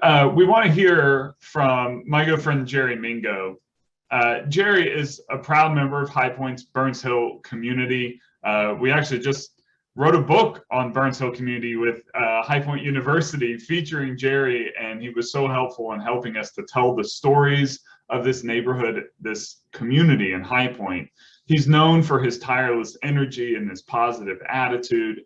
We want to hear from my good friend Jerry Mingo. Jerry is a proud member of High Point's Burns Hill community. We actually just wrote a book on Burns Hill community with High Point University featuring Jerry, and he was so helpful in helping us to tell the stories of this neighborhood, this community in High Point. He's known for his tireless energy and his positive attitude.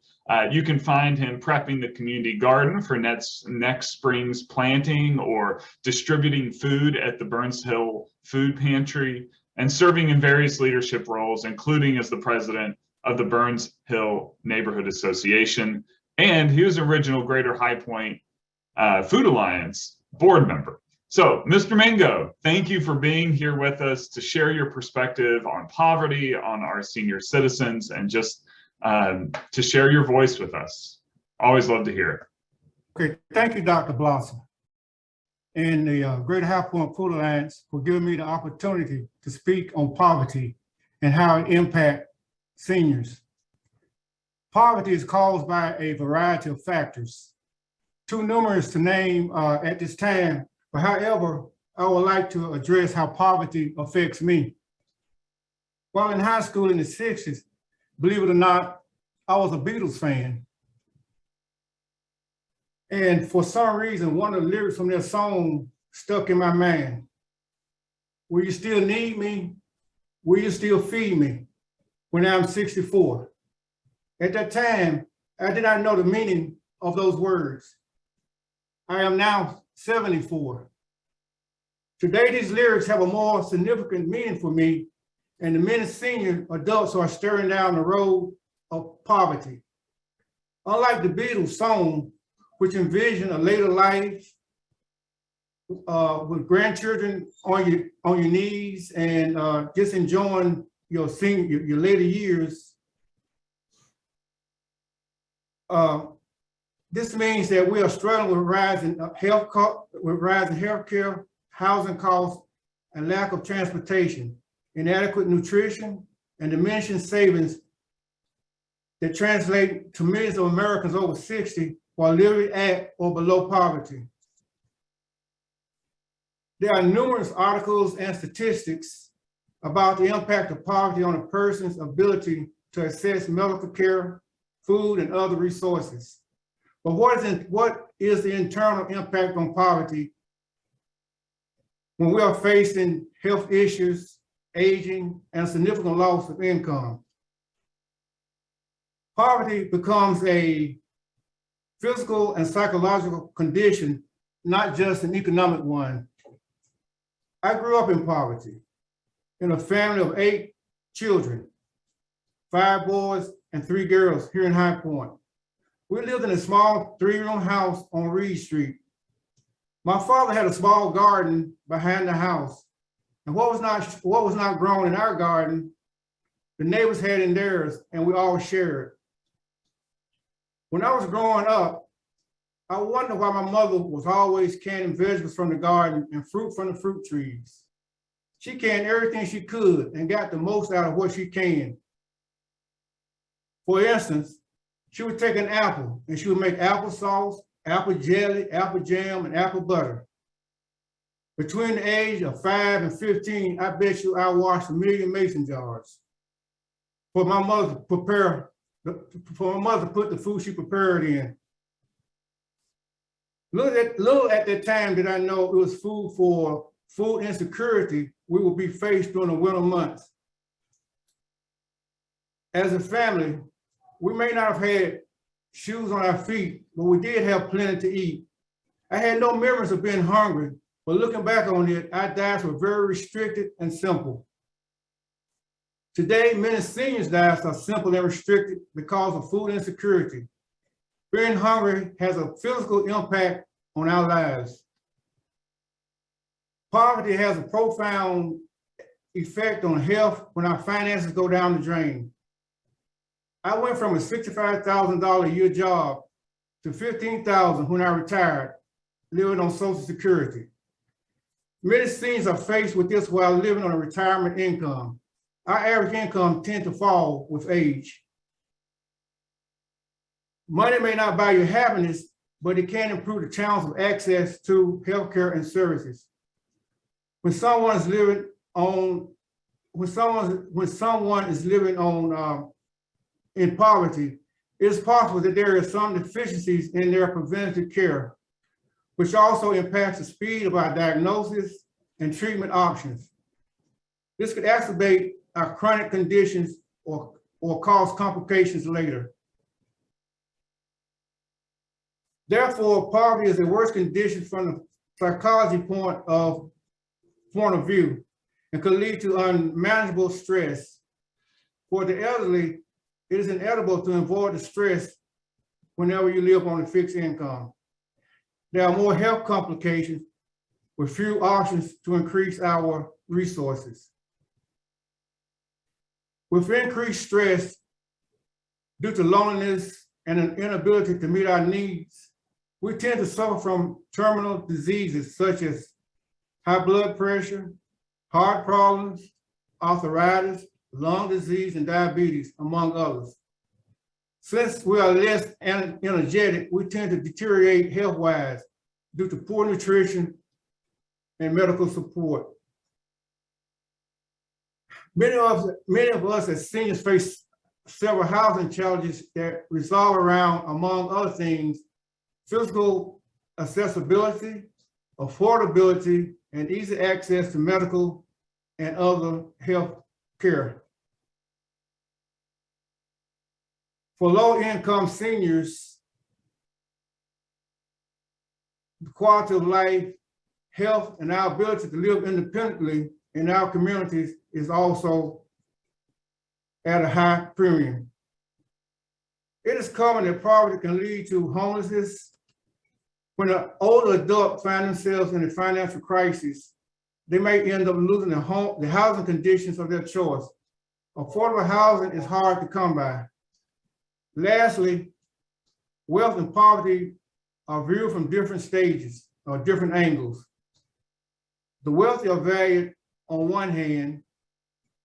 You can find him prepping the community garden for next spring's planting, or distributing food at the Burns Hill Food Pantry, and serving in various leadership roles, including as the president of the Burns Hill Neighborhood Association. And he was original Greater High Point Food Alliance board member. So, Mr. Mingo, thank you for being here with us to share your perspective on poverty, on our senior citizens, and just to share your voice with us. Always love to hear it. Okay, thank you, Dr. Blossom, and the Greater High Point Food Alliance for giving me the opportunity to speak on poverty and how it impacts seniors. Poverty is caused by a variety of factors, too numerous to name at this time, but however, I would like to address how poverty affects me. While in high school in the 60s, believe it or not, I was a Beatles fan. And for some reason, one of the lyrics from their song stuck in my mind. Will you still need me? Will you still feed me when I'm 64? At that time, I did not know the meaning of those words. I am now 74. Today, these lyrics have a more significant meaning for me, and the many senior adults are staring down the road of poverty. Unlike the Beatles song, which envisioned a later life with grandchildren on your knees and just enjoying your later years, this means that we are struggling with rising healthcare, housing costs, and lack of transportation, inadequate nutrition, and diminishing savings that translate to millions of Americans over 60 while living at or below poverty. There are numerous articles and statistics about the impact of poverty on a person's ability to access medical care, food, and other resources. But what is the internal impact on poverty when we are facing health issues, aging, and significant loss of income? Poverty becomes a physical and psychological condition, not just an economic one. I grew up in poverty in a family of 8 children, 5 boys and 3 girls here in High Point. We lived in a small 3-room house on Reed Street. My father had a small garden behind the house, and what was not grown in our garden, the neighbors had in theirs, and we all shared. When I was growing up, I wondered why my mother was always canning vegetables from the garden and fruit from the fruit trees. She canned everything she could and got the most out of what she canned. For instance, she would take an apple and she would make applesauce, apple jelly, apple jam, and apple butter. Between the age of 5 and 15, I bet you I washed 1 million mason jars for my mother to put the food she prepared in. Little at that time did I know it was food for food insecurity we would be faced during the winter months. As a family, we may not have had shoes on our feet, but we did have plenty to eat. I had no memories of being hungry, but looking back on it, our diets were very restricted and simple. Today, many seniors' diets are simple and restricted because of food insecurity. Being hungry has a physical impact on our lives. Poverty has a profound effect on health when our finances go down the drain. I went from a $65,000 a year job to $15,000 when I retired, living on Social Security. Many seniors are faced with this while living on a retirement income. Our average income tends to fall with age. Money may not buy you happiness, but it can improve the challenge of access to healthcare and services. When someone is living on, in poverty, it is possible that there are some deficiencies in their preventative care, which also impacts the speed of our diagnosis and treatment options. This could exacerbate our chronic conditions or cause complications later. Therefore, poverty is the worst condition from the psychology point of view and could lead to unmanageable stress. For the elderly, it is inevitable to avoid the stress whenever you live on a fixed income. There are more health complications with few options to increase our resources. With increased stress due to loneliness and an inability to meet our needs, we tend to suffer from terminal diseases such as high blood pressure, heart problems, arthritis, lung disease, and diabetes, among others. Since we are less energetic, we tend to deteriorate health-wise due to poor nutrition and medical support. Many of us as seniors face several housing challenges that revolve around, among other things, physical accessibility, affordability, and easy access to medical and other health care. For low-income seniors, the quality of life, health, and our ability to live independently in our communities is also at a high premium. It is common that poverty can lead to homelessness. When an older adult finds themselves in a financial crisis, they may end up losing the housing conditions of their choice. Affordable housing is hard to come by. Lastly, wealth and poverty are viewed from different stages or different angles. The wealthy are valued on one hand,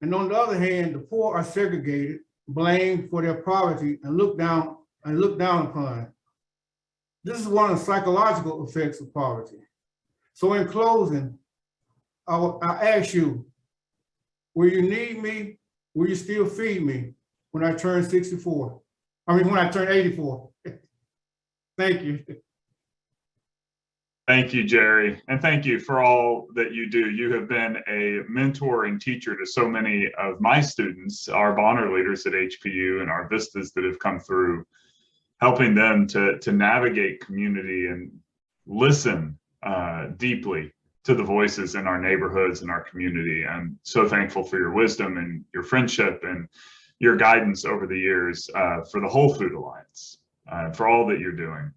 and on the other hand, the poor are segregated, blamed for their poverty, and looked down upon. This is one of the psychological effects of poverty. So in closing, I ask you, will you need me? Will you still feed me when I turn 64? When I turn 84. Thank you. Thank you, Jerry. And thank you for all that you do. You have been a mentor and teacher to so many of my students, our Bonner leaders at HPU and our Vistas that have come through, helping them to navigate community and listen deeply to the voices in our neighborhoods and our community. I'm so thankful for your wisdom and your friendship and your guidance over the years for the Whole Food Alliance, for all that you're doing.